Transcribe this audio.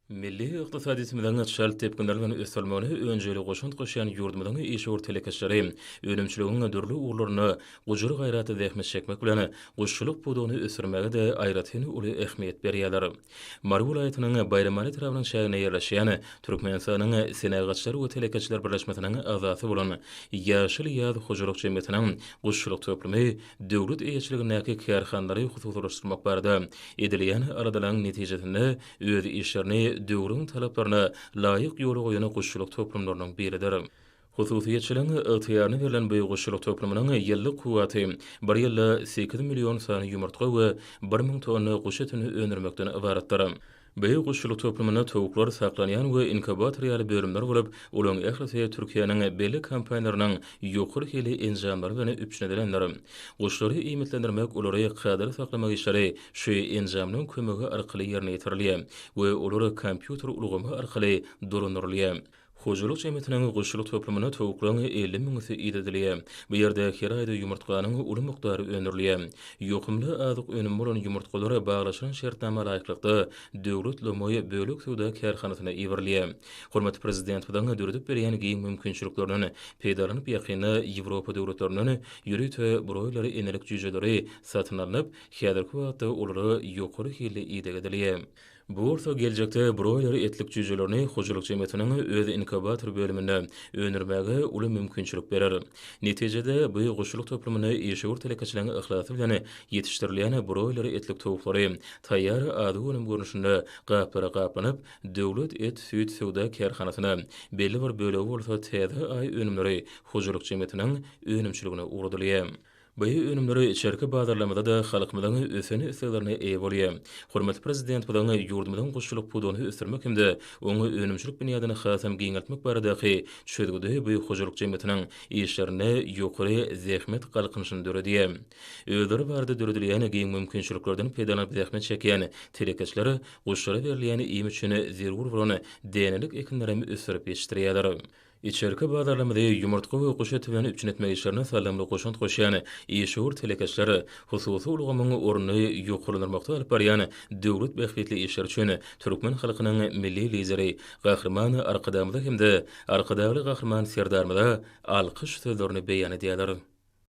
Milli iqtisadi ismidan şal tepkinlerden östelmöni öňjeli goşunt goşan ýurdumyň işur telekeşleri önümçiligiň dürli urlaryny gujur gaýraty zähmet çekmek bilen goşçuluk pudugyny ösürmäge de aýratyny uly ähmiýet berýärler. Mary welaýatynyň Baýramali tarapynyň şäherine ýerleşýän Türkmenistanyň Senagaçlary we Telekeçler birleşmesiniň azasy bolan Ýaşyl ýaz hojuluk jemgyýetiniň goşçuluk töplümi döwlet eýetçiligindäki kärhanlary hususlaşdyrmak barada edilýän aradalan netijesinde öz işlerini döwrüň talaplaryna laýyk ýola goýan goşçuluk toplumlarynyň biridir. Hususiýetçiligiň ygtyýaryny berilen bu goşçuluk toplumynyň ýyllyk kuwaty 1 ýylda 8 million sany ýumurtga we 1000 tonna goş etini öndürmekden ibaratdyr. Bu goşçuluk toplumyna towuklar saklanýan we inkubator ýaly bölümler bolup, olaň ählisi Türkiýanyň belli kampaniýalarynyň ýokary hili enjamlary bilen üpçünedilenler. Goşçulary iýmitlendirmek, olary kadr saklamak işleri şu enjamlaryň kömegi arkaly ýerine ýetirilýär we olary kompýuter ulgamy arkaly durundyrylýar. Hojuluk jemgyýetiniň goşçuluk toplumyna towuklaryň 50 miňi ýedilýär. Bu ýerde her aýda ýumurtganyň uly miqdary öndürilýär. Ýokymly azyk önüm bolan ýumurtgalary baglaşan şertnama laýyklykda döwlet lomoýy bölük suwda kärhanasyna iberilýär. Hormatly prezident bilen döredip berýän giň mümkinçiliklerini peýdalanyp ýakyny Ýewropa döwletleriniň ýürüte broýlary enelik jüjeleri satyn alynyp, häzirki wagtda olary ýokary hili ýedilýär. Bu orta geljekde broýler etlik jüjelerini hojuluk jemgyýetiniň öz inkubator bölüminde öňürmäge uly mümkinçilik berer. Netijede bu goşçuluk toplumyny ýeşur telekeçleriň ihlasy bilen ýetişdirilýän broýler etlik towuklary taýýar ady önüm görnüşinde gaplanyp döwlet et süýt sowda kärhanasyna belli bir bölegi bolsa täze aý önümleri hojuluk jemgyýetiniň önümçiligine ugrudylýar. Bu önümleri içerki bazarlamada da halkymyň öseni islerini eýe bolýar. Hormatly prezident bilen ýurdumyň goşçuluk pudugyny ösürmek hemde oňa önümçilik binýadyny hasam giňeltmek baradaky çözgüde bu hojuluk jemgyýetiniň işlerine ýokary zähmet galkynyşyny döredýär. Öýleri barada döredilýän giň mümkinçiliklerden peýdalanyp zähmet çekýän telekeçleri goşçulara berilýän iýim üçin zerur bolan denelik ekinlerimi ösürip ýetişdirýärler. İçerki bazarlamada ýumurtga we goş eti bilen üpçünetmek işlerine salamly goşunt goşýan ýeşur telekeçleri hususy ulgamyň orny ýokarlandyrmakda alyp barýan döwlet behbetli işler üçin türkmen halkynyň milli lideri gahrman arkadamda hemde arkadaly gahrman serdarmada alkyş sözlerini beýan edýärler.